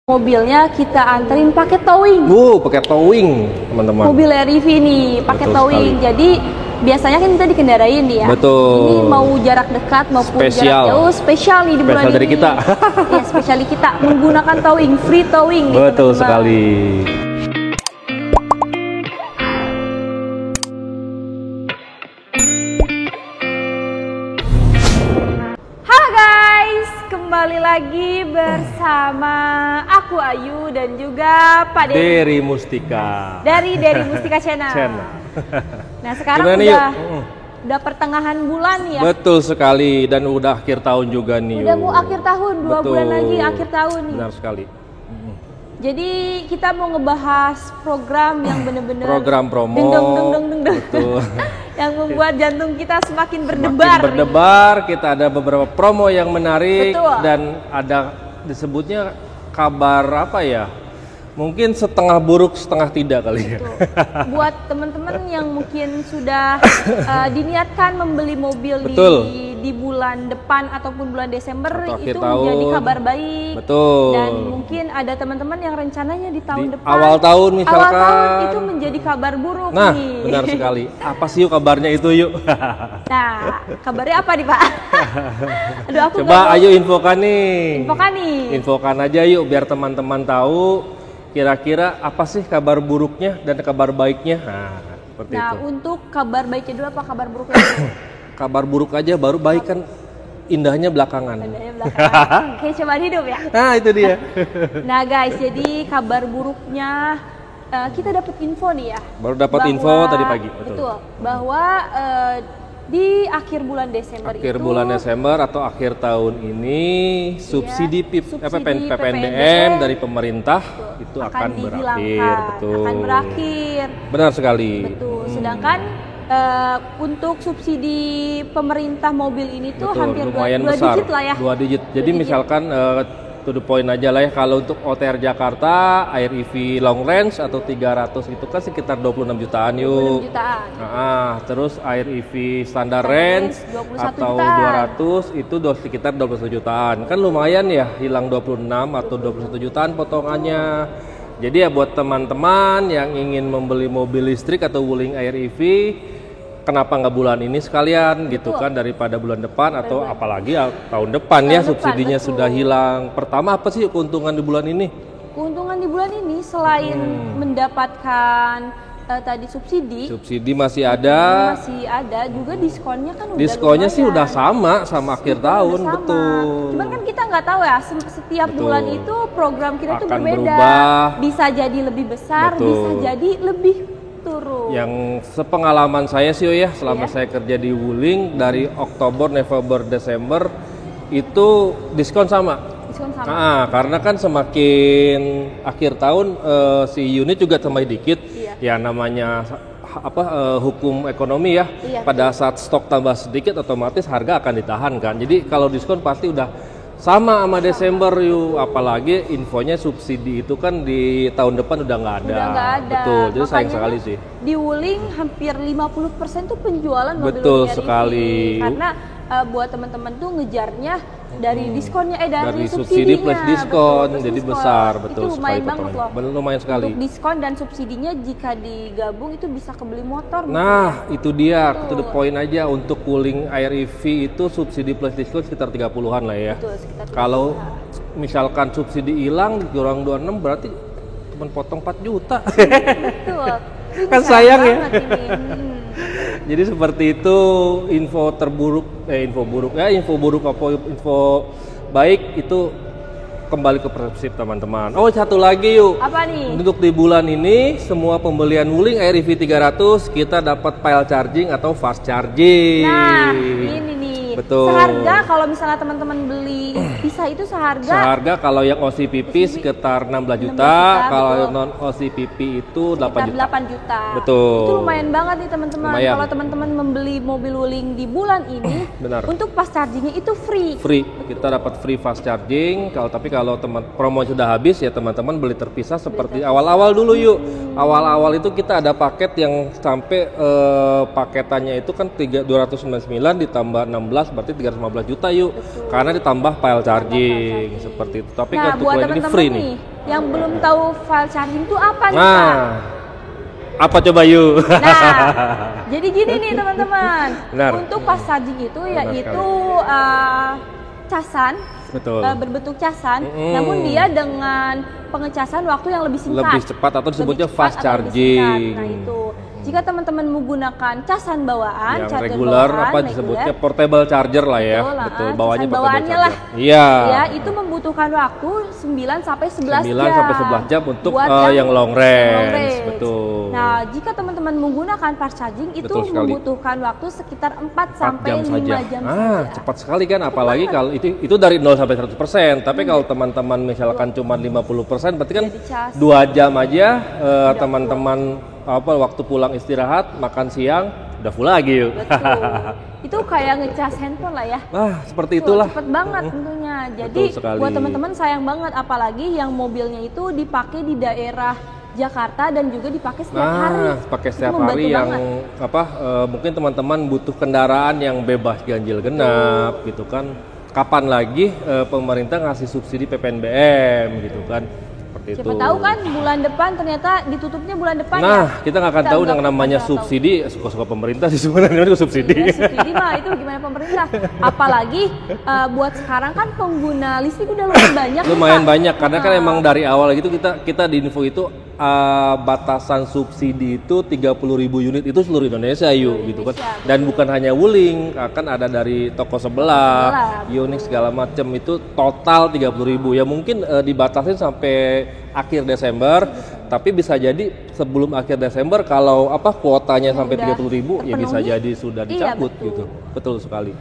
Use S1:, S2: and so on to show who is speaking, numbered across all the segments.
S1: Mobilnya kita anterin pakai towing.
S2: Pakai towing, teman-teman.
S1: Mobil REV nih pakai towing.
S2: Sekali.
S1: Jadi biasanya kan kita dikendarain ya.
S2: Betul.
S1: Ini mau jarak dekat maupun
S2: spesial.
S1: jarak jauh, spesial nih di bulan
S2: Spesial dari
S1: ini.
S2: kita.
S1: Ya, spesial kita menggunakan towing, free towing.
S2: Betul sekali.
S1: Kembali lagi bersama aku Ayu dan juga Pak
S2: Dery Mustika
S1: dari Dery Mustika Channel. Nah sekarang udah pertengahan bulan ya.
S2: Betul sekali, dan udah akhir tahun juga nih.
S1: Udah mau akhir tahun, 2 bulan lagi akhir tahun nih.
S2: Benar sekali.
S1: Jadi kita mau ngebahas program yang bener-bener
S2: program promo
S1: betul. Yang membuat jantung kita semakin berdebar.
S2: Kita ada beberapa promo yang menarik. Betul. Dan ada disebutnya kabar apa ya? Mungkin setengah buruk setengah tidak kali ya. Buat
S1: teman-teman yang mungkin sudah diniatkan membeli mobil di bulan depan ataupun bulan Desember, itu menjadi kabar baik.
S2: Betul.
S1: Dan mungkin ada teman-teman yang rencananya di tahun depan,
S2: awal tahun misalkan.
S1: Awal tahun itu menjadi kabar buruk
S2: nah,
S1: nih.
S2: Benar sekali. Apa sih yuk kabarnya itu yuk?
S1: Nah, kabarnya apa nih Pak? Aduh, aku
S2: coba ayo infokan nih.
S1: Infokan
S2: aja yuk biar teman-teman tahu kira-kira apa sih kabar buruknya dan kabar baiknya. Nah, seperti itu.
S1: Untuk kabar baiknya dulu apa kabar buruknya dulu?
S2: Kabar buruk aja, baru baik kan indahnya belakangan.
S1: Kayak cobaan hidup ya.
S2: Nah itu dia.
S1: Nah guys, jadi kabar buruknya kita dapat info nih ya.
S2: Baru dapat info tadi pagi.
S1: Betul. Bahwa di akhir bulan Desember
S2: atau akhir tahun ini subsidi PPNBM dari pemerintah itu akan berakhir. Betul.
S1: Akan berakhir.
S2: Benar sekali.
S1: Betul. Sedangkan untuk subsidi pemerintah mobil ini tuh hampir
S2: lumayan
S1: 2
S2: besar,
S1: digit lah ya.
S2: 2 digit. Jadi misalkan to the point aja lah ya, kalau untuk OTR Jakarta, Air EV long range atau 300 itu kan sekitar 26 jutaan yuk.
S1: 26 jutaan.
S2: Nah, terus Air EV standar range atau jutaan. 200 itu sekitar 21 jutaan. Kan lumayan ya, hilang 26 atau 21 jutaan potongannya. Jadi ya buat teman-teman yang ingin membeli mobil listrik atau wuling Air EV, kenapa nggak bulan ini sekalian gitu kan, daripada bulan depan atau apalagi tahun depan ya subsidinya sudah hilang. Pertama apa sih keuntungan di bulan ini?
S1: Keuntungan di bulan ini selain mendapatkan tadi subsidi
S2: masih ada
S1: juga diskonnya kan
S2: udah sama akhir tahun. Betul.
S1: Cuman kan kita nggak tahu ya, setiap bulan itu program kita tuh berbeda,
S2: berubah.
S1: Bisa jadi lebih besar, bisa jadi lebih turun.
S2: Yang sepengalaman saya sih ya, selama saya kerja di wuling dari Oktober, November, Desember itu diskon sama. Nah, karena kan semakin akhir tahun si unit juga tambah dikit. Ya namanya hukum ekonomi ya. Pada saat stok tambah sedikit otomatis harga akan ditahan kan. Jadi kalau diskon pasti udah sama Desember yuk, apalagi infonya subsidi itu kan di tahun depan udah nggak ada. Betul, jadi sayang sekali sih.
S1: Di wuling hampir 50% tuh penjualan mobil.
S2: Betul sekali.
S1: Karena buat teman-teman tuh ngejarnya dari diskonnya dari
S2: subsidi plus diskon,
S1: betul,
S2: jadi besar. Betul,
S1: itu lumayan banget loh.
S2: Lumayan sekali.
S1: Untuk diskon dan subsidinya jika digabung itu bisa kebeli motor.
S2: Nah itu dia, to the point aja. Untuk wuling Air EV itu subsidi plus diskon sekitar 30-an lah ya.
S1: Betul, sekitar 30-an.
S2: Kalau misalkan subsidi hilang kurang 26 berarti cuma potong 4 juta.
S1: Betul.
S2: Kan sayang ya. Jadi seperti itu info baik itu kembali ke persepsi teman-teman. Oh, satu lagi yuk.
S1: Apa nih?
S2: Untuk di bulan ini semua pembelian wuling Air EV 300 kita dapat pile charging atau fast charging.
S1: Nah, ini nih.
S2: Betul.
S1: Seharga kalau misalnya teman-teman beli bisa itu seharga
S2: kalau yang OCPP sekitar 16 juta, kalau non OCPP itu 8 juta. Betul.
S1: Itu lumayan banget nih teman-teman. Kalau teman-teman membeli mobil wuling di bulan ini, untuk fast chargingnya itu free.
S2: Kita dapat free fast charging. Kalau promo sudah habis ya teman-teman beli terpisah seperti awal-awal dulu yuk. Awal-awal itu kita ada paket yang sampai paketannya itu kan 299 ditambah 16 berarti 315 juta yuk.
S1: Betul.
S2: Karena ditambah file charging seperti itu. Tapi
S1: nah,
S2: untuk
S1: buat
S2: ini
S1: teman-teman
S2: free
S1: nih yang belum tahu file charging itu apa nih,
S2: Nah,
S1: Kak?
S2: apa coba yuk?
S1: Nah, jadi gini nih teman-teman.
S2: Benar.
S1: Untuk fast charging itu yaitu casan,
S2: betul.
S1: berbentuk casan, namun dia dengan pengecasan waktu yang lebih singkat.
S2: Lebih cepat atau disebutnya
S1: lebih
S2: fast
S1: cepat atau lebih
S2: charging.
S1: singkat. Nah itu. Jika teman-teman menggunakan casan bawaan,
S2: Yang
S1: charger
S2: regular,
S1: bawaan,
S2: apa disebutnya portable charger lah ya. Betul, bawahnya
S1: casan
S2: portable
S1: bawaannya
S2: charger.
S1: lah.
S2: Iya.
S1: Ya, itu membutuhkan waktu 9 sampai 11
S2: 9
S1: jam.
S2: sampai 11 jam untuk
S1: buat
S2: yang long range. Betul.
S1: Nah, jika teman-teman menggunakan fast charging itu membutuhkan waktu sekitar 4 sampai 5 jam saja.
S2: Cepat sekali kan, apalagi kalau itu dari 0 sampai 100%. Tapi kalau teman-teman misalkan cuma 50%, berarti kan 2 jam aja teman-teman waktu pulang istirahat, makan siang, udah full lagi yuk.
S1: Betul. Itu kayak ngecas handphone lah ya.
S2: Nah, seperti itulah.
S1: Cepet banget tentunya. Jadi buat teman-teman sayang banget, apalagi yang mobilnya itu dipakai di daerah Jakarta dan juga dipakai setiap hari.
S2: Pakai setiap hari yang mungkin teman-teman butuh kendaraan yang bebas ganjil genap gitu kan. Kapan lagi pemerintah ngasih subsidi PPNBM gitu kan.
S1: Siapa tahu kan bulan depan ternyata ditutupnya bulan depan.
S2: Nah, kita nggak akan tahu yang namanya subsidi, suka-suka pemerintah sih sebenarnya itu subsidi.
S1: Ya, subsidi mah itu gimana pemerintah. Apalagi buat sekarang kan pengguna listrik udah lumayan banyak.
S2: Lumayan banyak karena kan emang dari awal gitu kita di info itu batasan subsidi itu 30.000 unit itu seluruh Indonesia gitu kan. Dan bukan hanya Wuling, akan ada dari toko sebelah, Unix segala macam itu total 30.000. Ya mungkin dibatasin sampai akhir Desember, tapi bisa jadi sebelum akhir Desember kalau kuotanya sampai 30.000 ya bisa jadi sudah dicabut gitu. Betul sekali.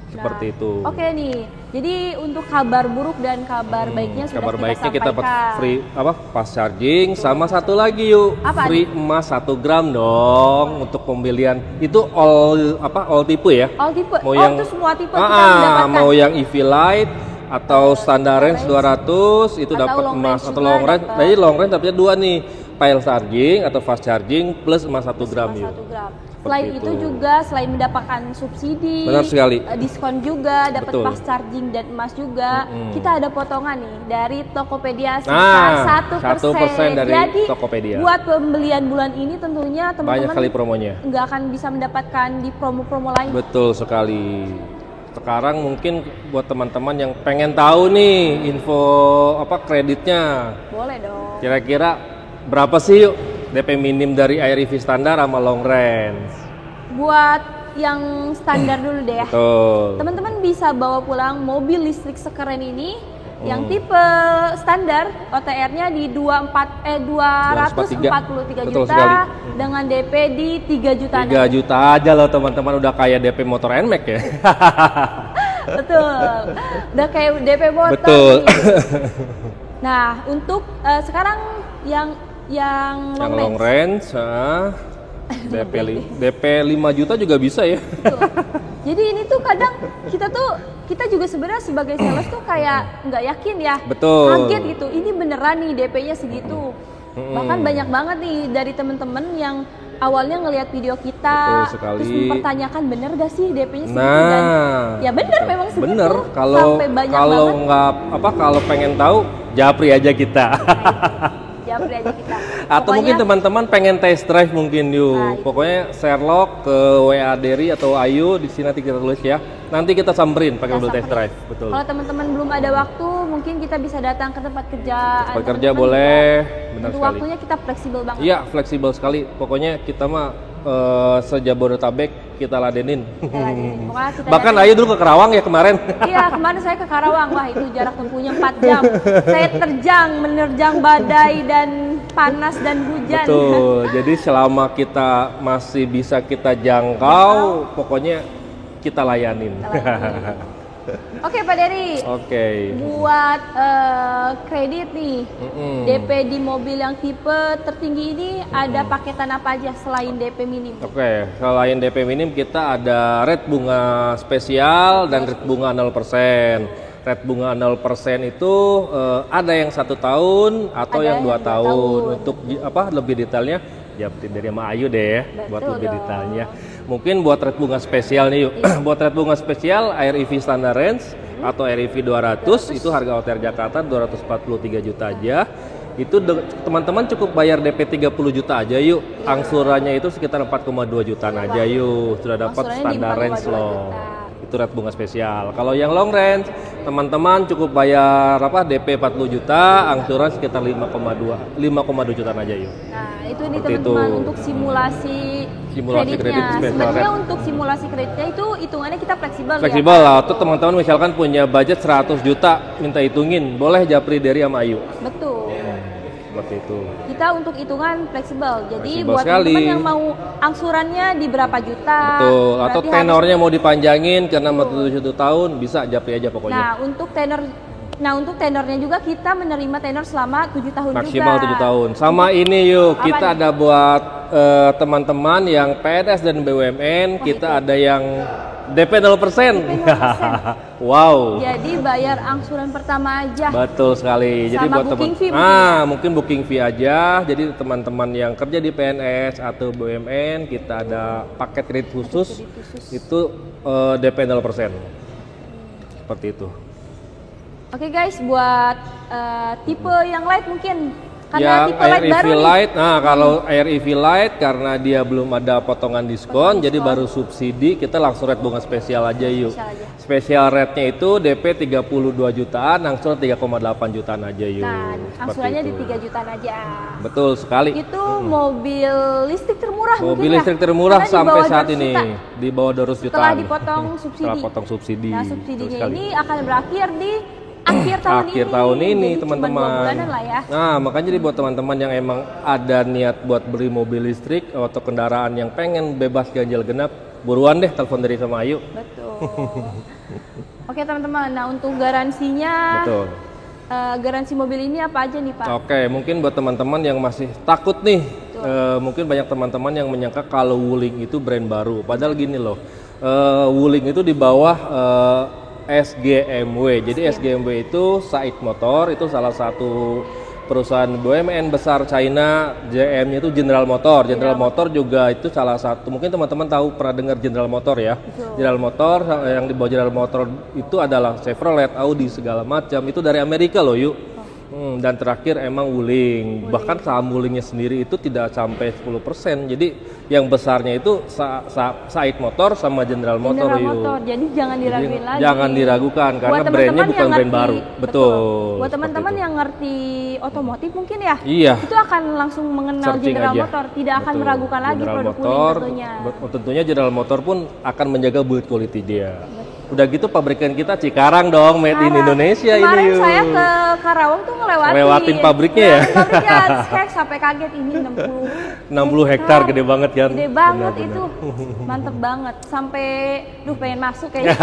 S2: Seperti itu.
S1: Oke nih. Jadi untuk kabar buruk dan kabar baiknya sudah
S2: kabar
S1: kita
S2: baiknya
S1: sampaikan.
S2: kita dapat free fast charging sama satu lagi yuk. Free emas 1 gram dong untuk pembelian. Itu all tipe ya?
S1: All tipe.
S2: Mau yang
S1: itu semua tipe kita mendapatkan.
S2: Mau yang EV Lite atau standar range 200 itu dapat emas atau long range. Jadi long range tapi 2 nih, file charging atau fast charging plus emas 1 gram yuk.
S1: 1 gram. Selain itu juga selain mendapatkan subsidi,
S2: benar sekali,
S1: diskon juga, dapat fast charging dan emas juga. Kita ada potongan nih dari Tokopedia sekitar 1%
S2: dari
S1: Jadi,
S2: Tokopedia.
S1: Buat pembelian bulan ini tentunya teman-teman
S2: banyak kali promonya.
S1: Nggak akan bisa mendapatkan di promo-promo lain.
S2: Betul sekali. Sekarang mungkin buat teman-teman yang pengen tahu nih info kreditnya.
S1: Boleh dong.
S2: Kira-kira berapa sih yuk DP minim dari Air EV standar sama long range?
S1: Buat yang standar dulu deh ya. Teman-teman bisa bawa pulang mobil listrik sekeren ini yang tipe standar, OTR-nya di 243 juta dengan DP di 3 juta.
S2: 3 juta aja loh teman-teman, udah kayak DP motor NMAX ya.
S1: Betul. Udah kayak DP motor.
S2: Betul.
S1: Nah, untuk sekarang yang
S2: long range DP 5 juta juga bisa ya.
S1: Betul. Jadi ini tuh kadang kita juga sebenarnya sebagai sales tuh kayak nggak yakin ya.
S2: Betul.
S1: Kaget gitu. Ini beneran nih DP-nya segitu. Bahkan banyak banget nih dari temen-temen yang awalnya ngelihat video kita terus mempertanyakan bener gak sih DP-nya segitu, dan ya bener memang segitu. Bener.
S2: Kalau nggak kalau pengen tahu japri aja kita.
S1: Japri aja kita.
S2: Atau mungkin teman-teman pengen test drive mungkin yuk. Pokoknya Sherlock ke WA Derry atau Ayu di sini nanti kita tulis ya. Nanti kita samperin pakai mobil test drive. Betul.
S1: Kalau teman-teman belum ada waktu, mungkin kita bisa datang ke tempat kerja.
S2: Tempat kerja boleh. Benar
S1: untuk
S2: sekali.
S1: Waktunya kita fleksibel banget.
S2: Iya, fleksibel sekali. Pokoknya kita mah sejabodetabek kita ladenin. Bahkan Ayu dulu ke Karawang ya kemarin.
S1: Iya, kemarin saya ke Karawang. Wah, itu jarak tempuhnya 4 jam. Saya menerjang badai dan panas dan hujan.
S2: Betul. Jadi selama kita masih bisa kita jangkau, pokoknya kita layanin.
S1: Oke Pak Dery. Buat kredit nih, DP di mobil yang tipe tertinggi ini ada paketan apa aja selain DP minim?
S2: Selain DP minim kita ada rate bunga spesial dan rate bunga 0%. Rate bunga 0% itu ada yang 1 tahun atau yang 2 tahun. Untuk lebih detailnya Japri dari sama Ayu deh ya, buat lebih detailnya. Mungkin buat red bunga spesial nih yuk. Buat red bunga spesial AIR EV Standard Range atau AIR EV 200 itu harga OTR Jakarta 243 juta aja. Itu teman-teman cukup bayar DP 30 juta aja yuk. Angsurannya itu sekitar 4,2 jutaan aja yuk. Sudah dapat standar range loh. Itu red bunga spesial. Kalau yang long range, teman-teman cukup bayar DP 40 juta, angsuran sekitar 5,2 jutaan aja yuk.
S1: Nah, itu nih teman-teman untuk simulasi kreditnya. Sebenarnya untuk simulasi kreditnya itu hitungannya kita fleksibel ya.
S2: Fleksibel lah. Tuh teman-teman misalkan punya budget 100 juta, minta hitungin, boleh Japri dari sama Ayu.
S1: Betul.
S2: Seperti itu.
S1: Kita untuk hitungan fleksibel. Jadi
S2: fleksibel
S1: buat teman-teman yang mau angsurannya di berapa juta.
S2: Betul. Atau tenornya mau dipanjangin karena mau 7 tahun, bisa Japri aja pokoknya.
S1: Nah, untuk tenornya juga kita menerima tenor selama 7 tahun
S2: maksimal
S1: juga.
S2: 7 tahun. Sama ini yuk, kita ada buat teman-teman yang PNS dan BUMN, kita ada yang DP 0%. Wow.
S1: Jadi bayar angsuran pertama aja.
S2: Betul sekali. Jadi buat teman mungkin booking fee aja. Jadi teman-teman yang kerja di PNS atau BUMN, kita ada paket kredit khusus. Itu DP 0%. Seperti itu.
S1: Oke guys, buat tipe yang light mungkin
S2: karena tipe light baru Light, kalau AIR EV Light karena dia belum ada potongan diskon, jadi baru subsidi, kita langsung red bunga spesial aja yuk. Spesial rate-nya itu DP 32 jutaan, angsuran 3,8 jutaan aja yuk.
S1: Nah, angsurannya di 3 jutaan aja.
S2: Betul sekali.
S1: Itu mobil listrik termurah
S2: mobil listrik termurah sampai saat ini di bawah 200 jutaan.
S1: Setelah dipotong subsidi.
S2: Setelah potong subsidi.
S1: Nah, subsidinya ini akan berakhir di akhir tahun ini teman-teman.
S2: Ya. Nah, makanya jadi buat teman-teman yang emang ada niat buat beli mobil listrik atau kendaraan yang pengen bebas ganjil genap, buruan deh telepon dari sama Ayu.
S1: Betul. Oke teman-teman, nah untuk garansinya, garansi mobil ini apa aja nih Pak?
S2: Oke, mungkin buat teman-teman yang masih takut nih, mungkin banyak teman-teman yang menyangka kalau Wuling itu brand baru, padahal gini loh, Wuling itu di bawah SGMW. Jadi SGMW itu Sait Motor, itu salah satu perusahaan BUMN besar China. JM-nya itu General Motor. General Motor juga itu salah satu, mungkin teman-teman tahu pernah dengar General Motor ya. General Motor, yang di bawah General Motor itu adalah Chevrolet, Audi segala macam. Itu dari Amerika loh yuk. Dan terakhir emang Wuling. Bahkan saham Wulingnya sendiri itu tidak sampai 10%. Jadi yang besarnya itu Sait Motor sama General Motor yuk.
S1: Jadi jangan diragukan lagi.
S2: Jangan diragukan karena brandnya bukan brand baru. Betul.
S1: Buat teman-teman yang ngerti otomotif mungkin ya.
S2: Iya.
S1: Itu akan langsung mengenal General Motor. Tidak akan meragukan lagi produk Wuling tentunya.
S2: Tentunya General Motor pun akan menjaga build quality dia. Udah gitu pabrikan kita Cikarang dong, made in Indonesia.
S1: Kemarin
S2: ini yuk.
S1: Saya ke Karawang tuh
S2: ngelewatin pabriknya ya.
S1: Pabriknya sampai kaget ini
S2: 60 hektar gede banget kan.
S1: Gede banget itu. Mantep banget. Sampai pengen masuk kayaknya.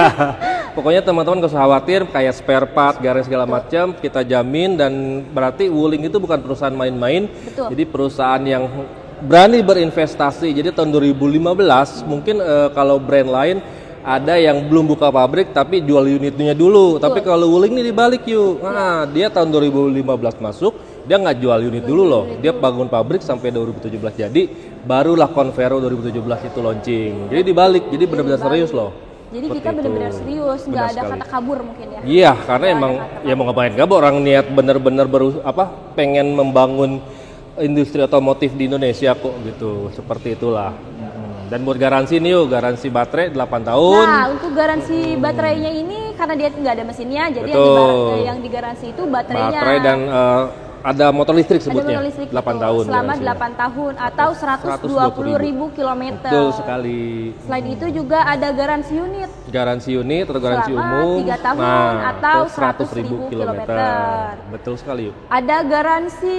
S2: Pokoknya teman-teman gak usah khawatir, kayak spare part, garansi segala macam kita jamin, dan berarti Wuling itu bukan perusahaan main-main. Jadi perusahaan yang berani berinvestasi. Jadi tahun 2015 mungkin kalau brand lain ada yang belum buka pabrik tapi jual unitnya dulu. Tapi kalau Wuling ini dibalik yuk. Nah, dia tahun 2015 masuk, dia nggak jual unit dulu loh. Dia bangun pabrik sampai 2017 jadi, barulah Convero 2017 itu launching. Jadi dibalik, jadi benar-benar serius loh.
S1: Jadi kita benar-benar serius, nggak ada kata kabur mungkin ya.
S2: Iya, karena emang ya mau ngapain kabur, orang niat benar-benar pengen membangun industri otomotif di Indonesia kok gitu. Seperti itulah. Dan buat garansi nih yuk, garansi baterai 8 tahun.
S1: Nah, untuk garansi baterainya ini karena dia nggak ada mesinnya, jadi yang digaransi itu baterainya.
S2: Baterai dan ada motor listrik sebutnya.
S1: Ada motor listrik
S2: 8 tahun.
S1: Selama 8 tahun atau 120.000 km.
S2: Betul sekali.
S1: Selain itu juga ada garansi unit.
S2: Garansi unit atau garansi umum.
S1: 3 tahun atau 100.000 km.
S2: Betul sekali yuk.
S1: Ada garansi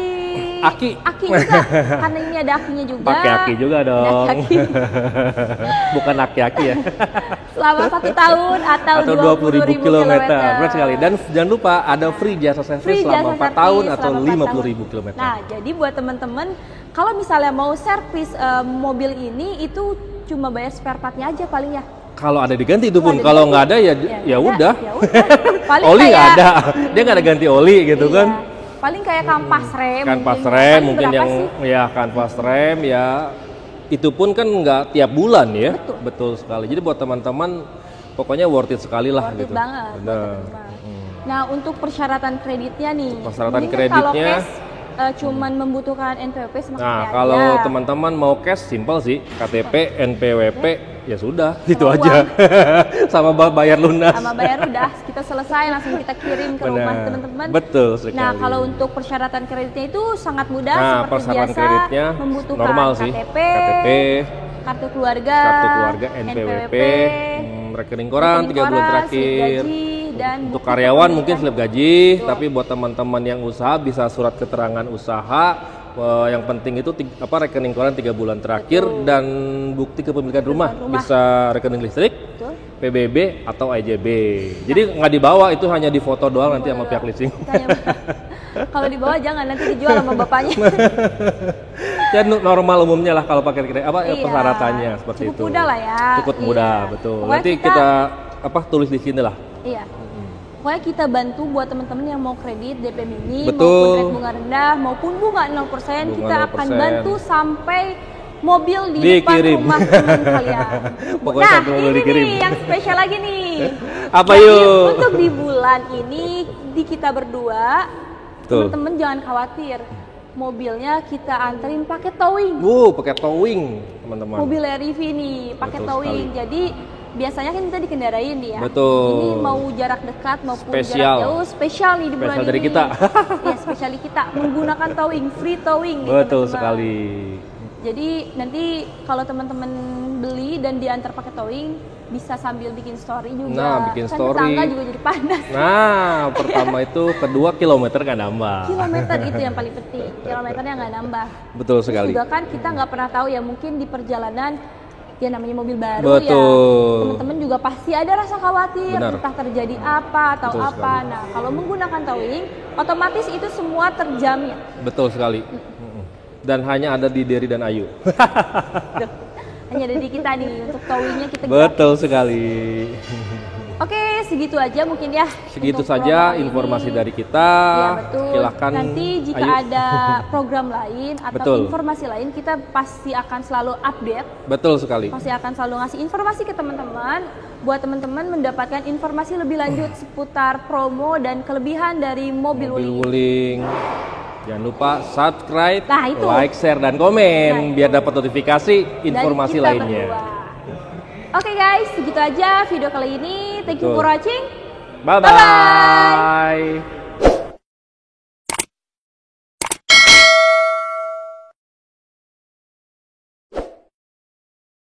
S1: aki juga. Karena ini ada akinya juga.
S2: Pakai aki juga dong. Bukan aki-aki ya.
S1: Selama 1 tahun atau 20.000 km.
S2: Benar sekali. Dan jangan lupa ada free jasa servis selama 4 tahun atau 50.000 km.
S1: Nah, jadi buat teman-teman kalau misalnya mau servis mobil ini itu cuma bayar spare part-nya aja paling ya.
S2: Kalau ada diganti itu pun, kalau nggak ada ya udah.
S1: Oli
S2: nggak ada, dia nggak ada ganti oli gitu kan.
S1: paling kayak kanvas rem.
S2: Kanvas rem mungkin yang sih? Ya kanvas rem ya. Itu pun kan nggak tiap bulan ya. Betul sekali. Jadi buat teman-teman pokoknya worth it sekali lah
S1: worth
S2: gitu.
S1: It banget. Benar. Nah, untuk persyaratan kreditnya nih.
S2: Persyaratan kreditnya
S1: kalau cash cuman membutuhkan NPWP sama KTP aja.
S2: Kalau teman-teman mau cash simple sih, KTP, NPWP ya sudah, itu aja. Sama bayar lunas.
S1: Sama bayar lunas, kita selesai langsung kita kirim ke rumah teman-teman.
S2: Betul sekali.
S1: Nah, kalau untuk persyaratan kreditnya itu sangat mudah seperti biasa,
S2: kreditnya
S1: membutuhkan
S2: normal sih.
S1: KTP, kartu keluarga,
S2: NPWP, rekening koran 3 bulan terakhir.
S1: Dan
S2: untuk karyawan mungkin slip gaji, tapi buat teman-teman yang usaha bisa surat keterangan usaha. Yang penting itu rekening koran 3 bulan terakhir dan bukti kepemilikan rumah. Bisa rekening listrik, PBB atau IJB. Jadi nggak dibawa, itu hanya di foto doang nanti sama pihak leasing.
S1: Kalau dibawa jangan, nanti dijual sama bapaknya.
S2: Ya normal umumnya lah kalau pakai persyaratannya seperti itu.
S1: Cukup mudah lah ya.
S2: Cukup mudah, betul. Pokoknya nanti kita tulis di sini lah.
S1: Iya. Pokoknya kita bantu buat teman-teman yang mau kredit DP mini,
S2: betul,
S1: maupun rate bunga rendah, maupun bunga 0%, kita akan bantu sampai mobil di depan rumah teman kalian. Nah, ini nih yang spesial lagi nih.
S2: Apa yuk?
S1: Untuk di bulan ini, di kita berdua, teman-teman jangan khawatir. Mobilnya kita anterin pakai towing.
S2: Pakai towing, teman-teman.
S1: Mobil REV nih, pakai towing. Sekali. Jadi biasanya kan kita dikendarain ya.
S2: Betul.
S1: Ini mau jarak dekat maupun jarak jauh, spesial nih di bulan ini.
S2: Dari kita.
S1: Ya, spesial kita menggunakan towing, free towing.
S2: Betul sekali.
S1: Jadi nanti kalau teman-teman beli dan diantar pakai towing, bisa sambil bikin story juga.
S2: Nah, bikin story.
S1: Tetangga juga jadi panas.
S2: Nah, pertama itu, kedua kilometer nggak nambah.
S1: Kilometer itu yang paling penting. Kilometernya nggak nambah.
S2: Betul sekali.
S1: Terus juga kan kita nggak pernah tahu ya, mungkin di perjalanan ya namanya mobil baru.
S2: Betul.
S1: Ya teman-teman juga pasti ada rasa khawatir.
S2: Benar.
S1: Entah terjadi apa atau
S2: betul
S1: apa.
S2: Sekali.
S1: Nah, kalau menggunakan towing, otomatis itu semua terjamin.
S2: Betul sekali. Dan hanya ada di Dery dan Ayu.
S1: Hanya ada di kita nih untuk towingnya kita.
S2: Betul sekali.
S1: Oke, segitu aja mungkin ya.
S2: Segitu saja informasi dari kita.
S1: Ya, betul.
S2: Silakan.
S1: Nanti jika ada program lain atau informasi lain, kita pasti akan selalu update.
S2: Betul sekali.
S1: Pasti akan selalu ngasih informasi ke teman-teman, buat teman-teman mendapatkan informasi lebih lanjut seputar promo dan kelebihan dari mobil Wuling.
S2: Jangan lupa subscribe, like, share, dan komen biar dapat notifikasi informasi lainnya.
S1: Oke guys, segitu aja video kali ini. Thank you for watching.
S2: Bye-bye.